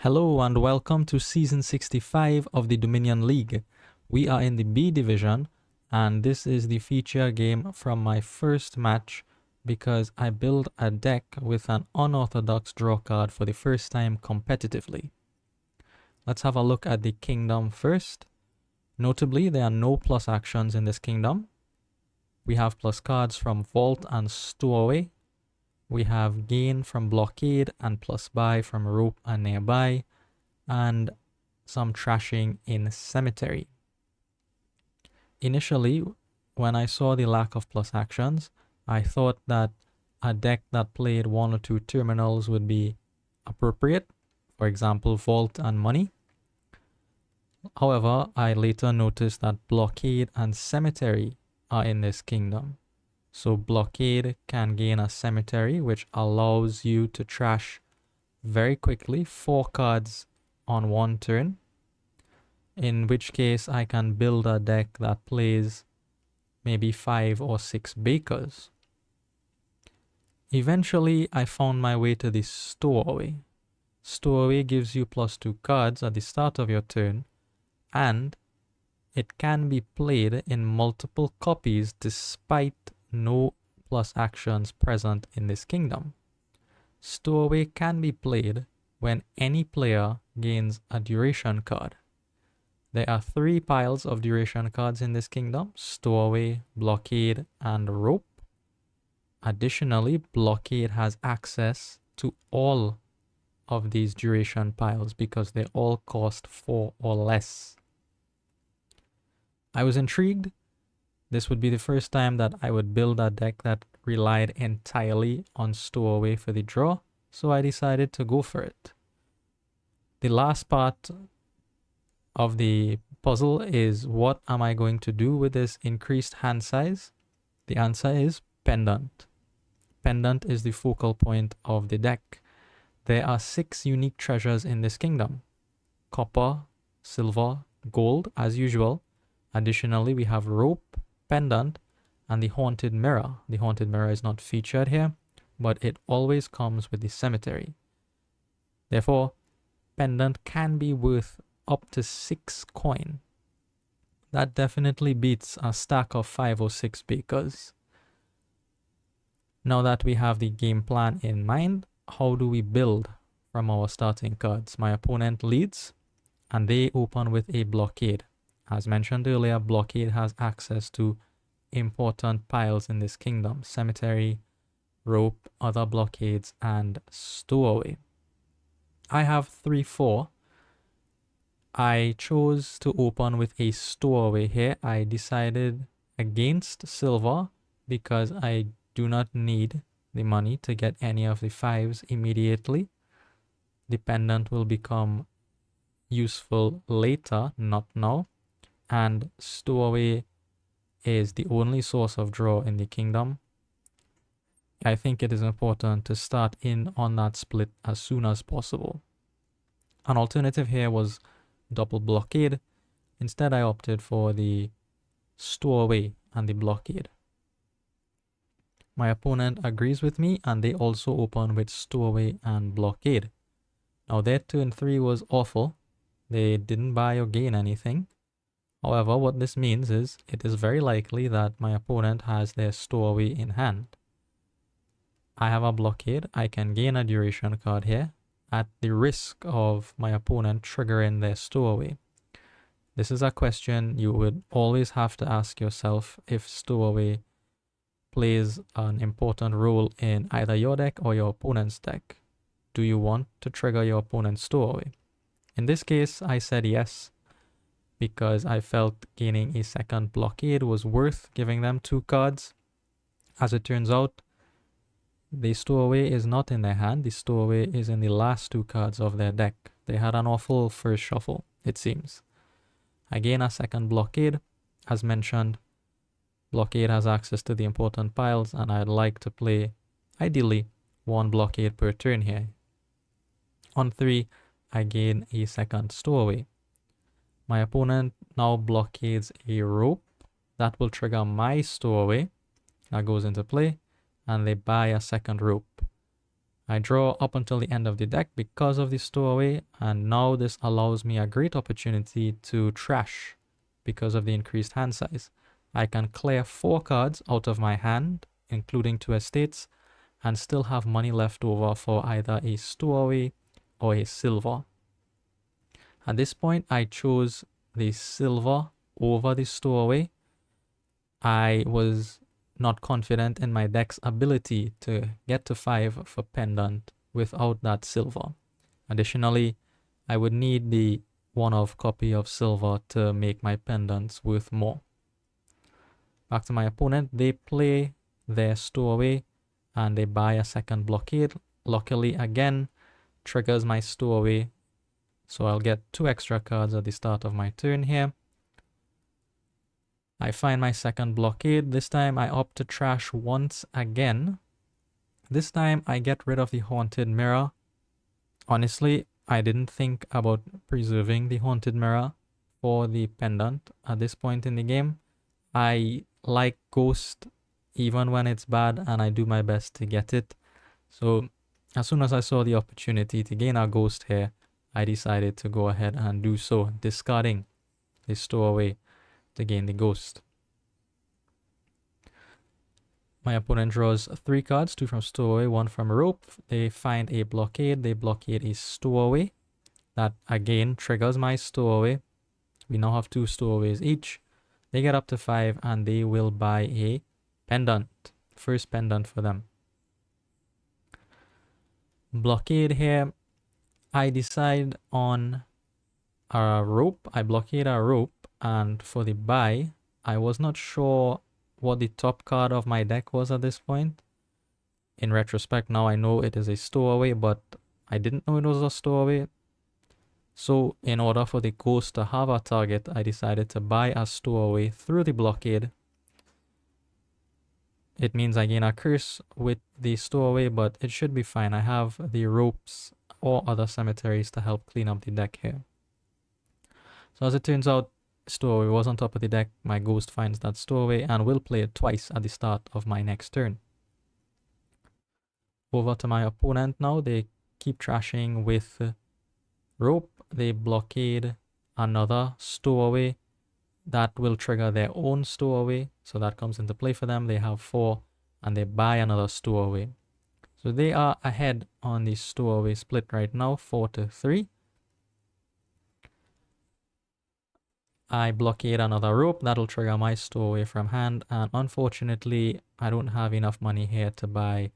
Hello and welcome to Season 65 of the Dominion League. We are in the B Division and this is the feature game from my first match because I built a deck with an unorthodox draw card for the first time competitively. Let's have a look at the kingdom first. Notably, there are no plus actions in this kingdom. We have plus cards from Vault and Stowaway. We have gain from Blockade and plus buy from Rope and Nearby, and some trashing in Cemetery. Initially, when I saw the lack of plus actions, I thought that a deck that played one or two terminals would be appropriate, for example, Vault and Money. However, I later noticed that Blockade and Cemetery are in this kingdom. So Blockade can gain a Cemetery, which allows you to trash very quickly 4 cards on one turn, in which case I can build a deck that plays maybe 5 or 6 Bakers. Eventually, I found my way to the Stowaway. Stowaway gives you +2 cards at the start of your turn, and it can be played in multiple copies despite no plus actions present in this kingdom. Stowaway can be played when any player gains a duration card. There are 3 piles of duration cards in this kingdom: Stowaway, Blockade, and Rope. Additionally, Blockade has access to all of these duration piles because they all cost 4 or less. I was intrigued. This would be the first time that I would build a deck that relied entirely on Stowaway for the draw, so I decided to go for it. The last part of the puzzle is, what am I going to do with this increased hand size? The answer is Pendant. Pendant is the focal point of the deck. There are 6 unique treasures in this kingdom: copper, silver, gold as usual. Additionally, we have Rope, Pendant, and the Haunted Mirror. The Haunted Mirror is not featured here, but it always comes with the Cemetery. Therefore, Pendant can be worth up to 6 coin. That definitely beats a stack of 5 or 6 Bakers. Now that we have the game plan in mind, how do we build from our starting cards? My opponent leads, and they open with a Blockade. As mentioned earlier, Blockade has access to important piles in this kingdom: Cemetery, Rope, other blockades, and Stowaway. I have 3-4. I chose to open with a Stowaway here. I decided against silver because I do not need the money to get any of the 5s immediately. Dependent will become useful later, not now. And Stowaway is the only source of draw in the kingdom. I think it is important to start in on that split as soon as possible. An alternative here was double Blockade. Instead, I opted for the Stowaway and the Blockade. My opponent agrees with me, and they also open with Stowaway and Blockade. Now their turn 3 was awful. They didn't buy or gain anything. However, what this means is it is very likely that my opponent has their Stowaway in hand. I have a Blockade. I can gain a duration card here at the risk of my opponent triggering their Stowaway. This is a question you would always have to ask yourself if Stowaway plays an important role in either your deck or your opponent's deck. Do you want to trigger your opponent's Stowaway? In this case, I said yes, because I felt gaining a second Blockade was worth giving them 2 cards. As it turns out, the Stowaway is not in their hand. The Stowaway is in the last 2 cards of their deck. They had an awful first shuffle, it seems. I gain a second Blockade. As mentioned, Blockade has access to the important piles, and I'd like to play, ideally, 1 Blockade per turn here. On 3, I gain a second Stowaway. My opponent now blockades a Rope. That will trigger my Stowaway. That goes into play, and they buy a second Rope. I draw up until the end of the deck because of the stowaway, and now this allows me a great opportunity to trash because of the increased hand size. I can clear 4 cards out of my hand, including 2 estates, and still have money left over for either a stowaway or a silver. At this point, I chose the silver over the stowaway. I was not confident in my deck's ability to get to 5 for pendant without that silver. Additionally, I would need the 1-of copy of silver to make my pendants worth more. Back to my opponent, they play their stowaway and they buy a second blockade. Luckily, again, triggers my stowaway, so I'll get 2 extra cards at the start of my turn here. I find my second blockade. This time I opt to trash once again. This time I get rid of the Haunted Mirror. Honestly, I didn't think about preserving the Haunted Mirror for the pendant at this point in the game. I like Ghost even when it's bad, and I do my best to get it. So as soon as I saw the opportunity to gain a Ghost here, I decided to go ahead and do so, discarding the stowaway to gain the Ghost. My opponent draws 3 cards, 2 from stowaway, 1 from rope. They find a blockade. They blockade a stowaway. That again triggers my stowaway. We now have 2 stowaways each. They get up to 5 and they will buy a pendant. First pendant for them. Blockade here. I decide on a rope. I blockade a rope, and for the buy, I was not sure what the top card of my deck was at this point. In retrospect, now I know it is a stowaway, but I didn't know it was a stowaway. So in order for the Ghost to have a target, I decided to buy a stowaway through the blockade. It means I gain a curse with the stowaway, but it should be fine. I have the ropes or other cemeteries to help clean up the deck here. So as it turns out, stowaway was on top of the deck. My Ghost finds that stowaway and will play it twice at the start of my next turn. Over to my opponent now. They keep trashing with rope. They blockade another stowaway. That will trigger their own stowaway, so that comes into play for them. They have 4 and they buy another stowaway. So they are ahead on the stowaway split right now, 4-3. I blockade another rope. That'll trigger my stowaway from hand, and unfortunately I don't have enough money here to buy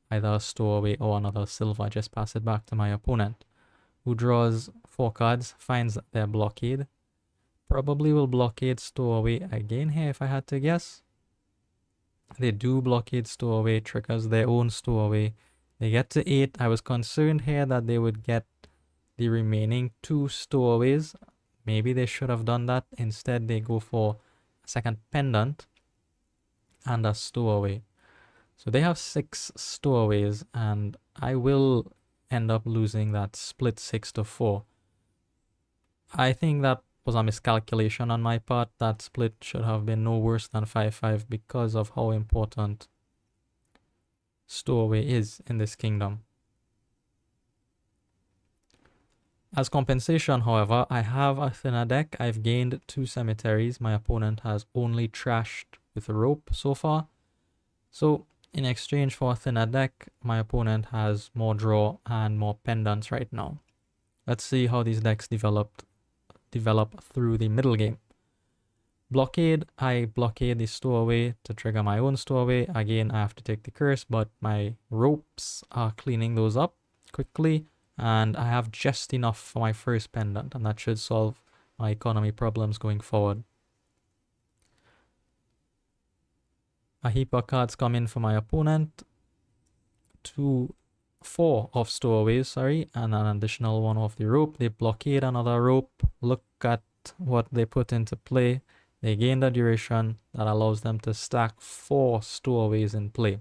either a stowaway or another silver. I just pass it back to my opponent, who draws 4 cards, finds their blockade. Probably will blockade stowaway again here if I had to guess. They do blockade stowaway, triggers their own stowaway. They get to 8. I was concerned here that they would get the remaining 2 stowaways. Maybe they should have done that. Instead, they go for a second pendant and a stowaway. So they have 6 stowaways, and I will end up losing that split 6-4. I think that was a miscalculation on my part. That split should have been no worse than 5-5 because of how important stowaway is in this kingdom. As compensation, however, I have a thinner deck. I've gained 2 cemeteries. My opponent has only trashed with a rope so far. So in exchange for a thinner deck, my opponent has more draw and more pendants right now. Let's see how these decks develop through the middle game. Blockade, I blockade the stowaway to trigger my own stowaway. Again, I have to take the curse, but my ropes are cleaning those up quickly, and I have just enough for my first pendant, and that should solve my economy problems going forward. A heap of cards come in for my opponent. 4 of stowaways, sorry, and an additional 1 of the rope. They blockade another rope. Look at what they put into play. They gain the duration that allows them to stack 4 stowaways in play.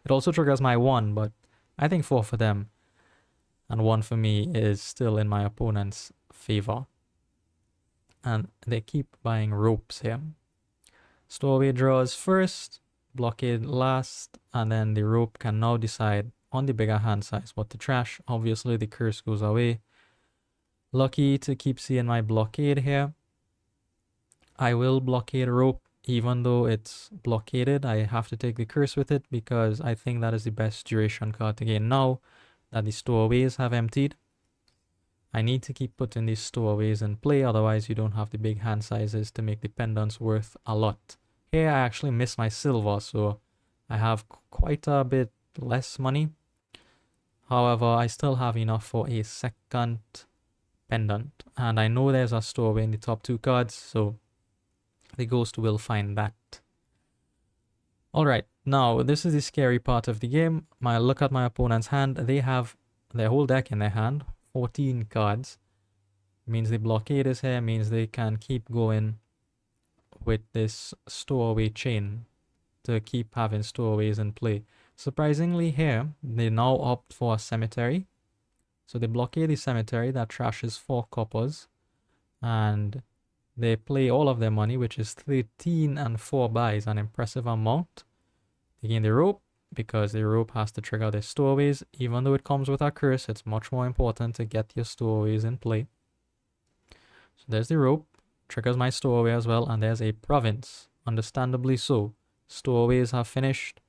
It also triggers my 1, but I think 4 for them and 1 for me is still in my opponent's favor. And they keep buying ropes here. Stowaway draws first, blockade last, and then the rope can now decide on the bigger hand size. But the trash, obviously the curse goes away. Lucky to keep seeing my blockade here. I will blockade rope even though it's blockaded. I have to take the curse with it because I think that is the best duration card to gain now that the stowaways have emptied. I need to keep putting these stowaways in play, otherwise you don't have the big hand sizes to make the pendants worth a lot. Here I actually miss my silver, so I have quite a bit less money. However, I still have enough for a second pendant, and I know there's a stowaway in the top 2 cards, so the ghost will find that. Alright, now this is the scary part of the game. Look at my opponent's hand. They have their whole deck in their hand, 14 cards. Means the blockade is here, means they can keep going with this stowaway chain to keep having stowaways in play. Surprisingly here, they now opt for a cemetery. So they blockade the cemetery that trashes 4 coppers, and they play all of their money, which is 13 and 4 buys, an impressive amount. They gain the rope because the rope has to trigger their stowaways. Even though it comes with a curse, it's much more important to get your stowaways in play. So there's the rope, triggers my stowaway as well, and there's a province. Understandably so. Stowaways have finished,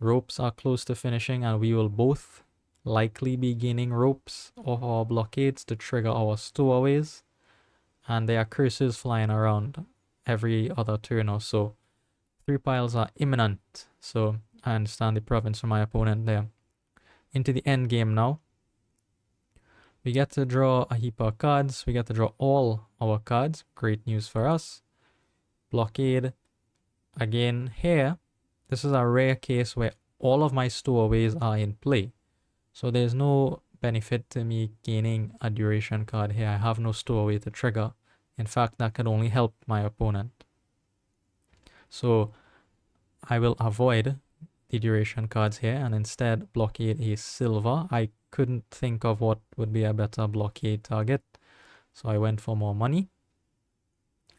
ropes are close to finishing, and we will both likely be gaining ropes or blockades to trigger our stowaways. And there are curses flying around every other turn or so. 3 piles are imminent, so I understand the province from my opponent there. Into the end game now. We get to draw a heap of cards. We get to draw all our cards. Great news for us. Blockade. Again, here, this is a rare case where all of my stowaways are in play. So there's no benefit to me gaining a duration card here. I have no stowaway to trigger. In fact, that could only help my opponent. So I will avoid the duration cards here and instead blockade a silver. I couldn't think of what would be a better blockade target, so I went for more money.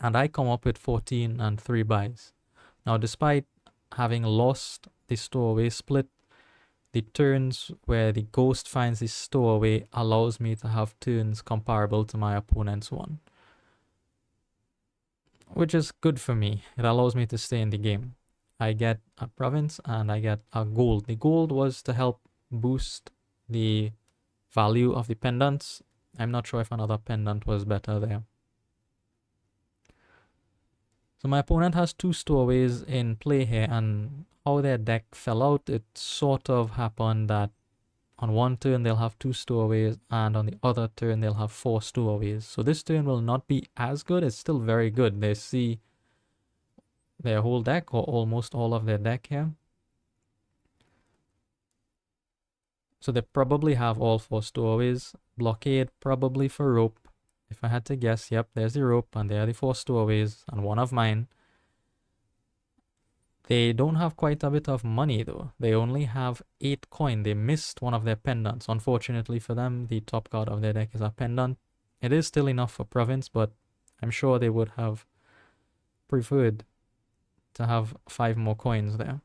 And I come up with 14 and 3 buys. Now, despite having lost the stowaway split, the turns where the ghost finds the stowaway allows me to have turns comparable to my opponent's one, which is good for me. It allows me to stay in the game. I get a province and I get a gold. The gold was to help boost the value of the pendants. I'm not sure if another pendant was better there. So my opponent has 2 stowaways in play here, and how their deck fell out, it sort of happened that on one turn they'll have 2 stowaways and on the other turn they'll have 4 stowaways. So this turn will not be as good. It's still very good. They see their whole deck or almost all of their deck here. So they probably have all 4 stowaways. Blockade probably for rope. If I had to guess, yep, there's the rope and there are the 4 stowaways and one of mine. They don't have quite a bit of money though. They only have 8 coin. They missed one of their pendants. Unfortunately for them, the top card of their deck is a pendant. It is still enough for province, but I'm sure they would have preferred to have 5 more coins there.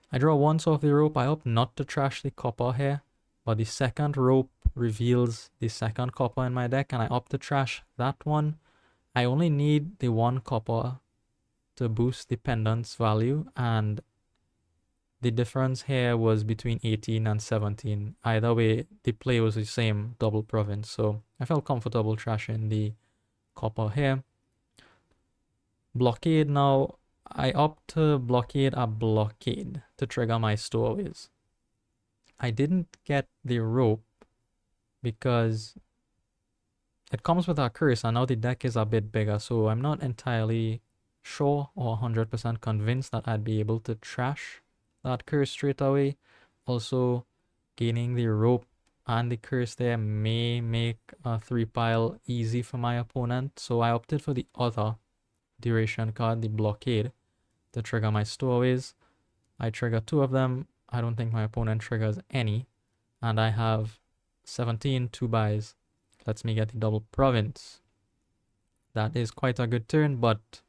I draw once off the rope. I opt not to trash the copper here, but the second rope reveals the second copper in my deck, and I opt to trash that one. I only need the 1 copper to boost the pendant's value, and the difference here was between 18 and 17. Either way, the play was the same, double province, so I felt comfortable trashing the copper here. Blockade now. I opt to blockade a blockade to trigger my stowaways. I didn't get the rope because it comes with a curse, and now the deck is a bit bigger, so I'm not entirely sure or 100% convinced that I'd be able to trash that curse straight away. Also, gaining the rope and the curse there may make a 3 pile easy for my opponent, so I opted for the other duration card, the blockade, to trigger my stowaways. I trigger 2 of them. I don't think my opponent triggers any, and I have 17 2 buys. Lets me get the double province. That is quite a good turn, but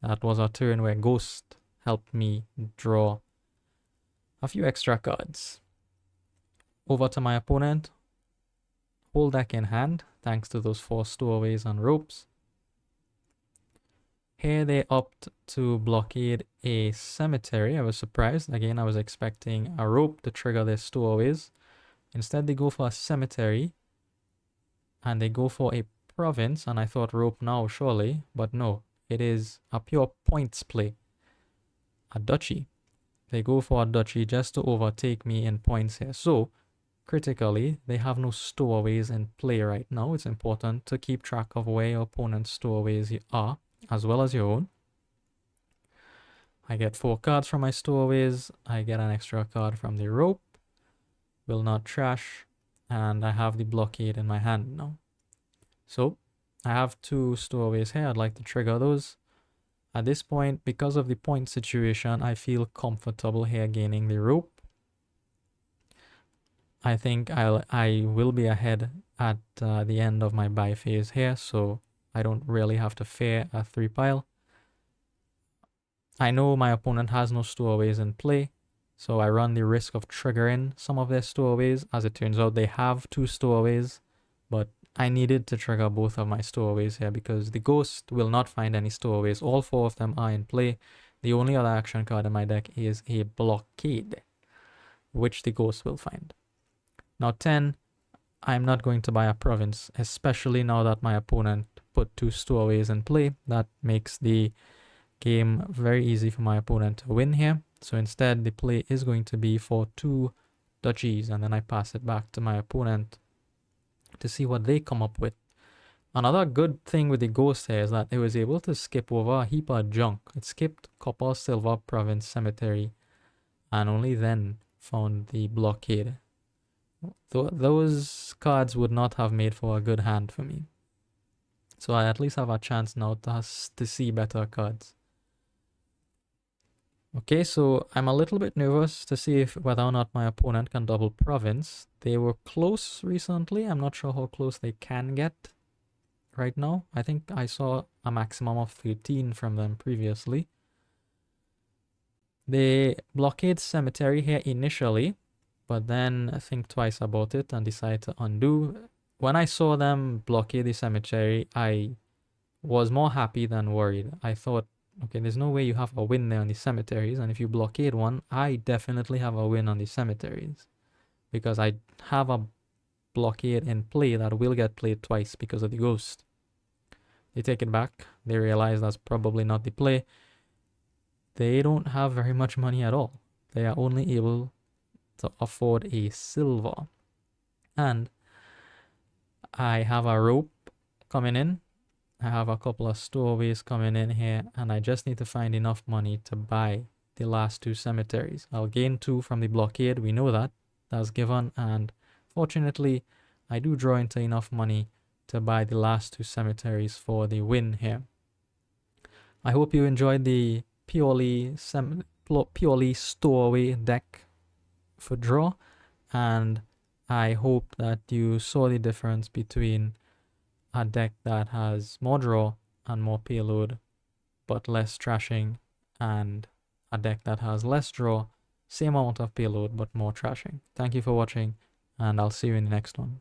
that was a turn where Ghost helped me draw a few extra cards. Over to my opponent. Whole deck in hand, thanks to those 4 stowaways and ropes. Here they opt to blockade a cemetery. I was surprised. Again, I was expecting a rope to trigger their stowaways. Instead, they go for a cemetery. And they go for a province. And I thought rope now, surely. But no, it is a pure points play. A duchy. They go for a duchy just to overtake me in points here. So, critically, they have no stowaways in play right now. It's important to keep track of where your opponent's stowaways are, as well as your own. I get 4 cards from my stowaways. I get an extra card from the rope. Will not trash. And I have the blockade in my hand now. So, I have 2 stowaways here. I'd like to trigger those. At this point, because of the point situation, I feel comfortable here gaining the rope. I think I will be ahead at the end of my buy phase here, so I don't really have to fear a 3 pile. I know my opponent has no stowaways in play, so I run the risk of triggering some of their stowaways. As it turns out, they have 2 stowaways, but I needed to trigger both of my stowaways here because the ghost will not find any stowaways. All 4 of them are in play. The only other action card in my deck is a blockade, which the ghost will find. Now 10, I'm not going to buy a province, especially now that my opponent put 2 stowaways in play. That makes the game very easy for my opponent to win here. So instead, the play is going to be for 2 duchies, and then I pass it back to my opponent to see what they come up with. Another good thing with the ghost here is that it was able to skip over a heap of junk. It skipped copper, silver, province, cemetery, and only then found the blockade. Those cards would not have made for a good hand for me. So I at least have a chance now to see better cards. Okay, so I'm a little bit nervous to see whether or not my opponent can double province. They were close recently. I'm not sure how close they can get right now. I think I saw a maximum of 13 from them previously. They blockade cemetery here initially, but then think twice about it and decide to undo. When I saw them blockade the cemetery, I was more happy than worried. I thought, okay, there's no way you have a win there on the cemeteries, and if you blockade one, I definitely have a win on the cemeteries because I have a blockade in play that will get played twice because of the ghost. They take it back. They realize that's probably not the play. They don't have very much money at all. They are only able to afford a silver. And I have a rope coming in. I have a couple of stowaways coming in here, and I just need to find enough money to buy the last 2 cemeteries. I'll gain 2 from the blockade. We know that. That's given, and fortunately, I do draw into enough money to buy the last 2 cemeteries for the win here. I hope you enjoyed the purely stowaway deck for draw, and I hope that you saw the difference between a deck that has more draw and more payload but less trashing, and a deck that has less draw, same amount of payload but more trashing. Thank you for watching, and I'll see you in the next one.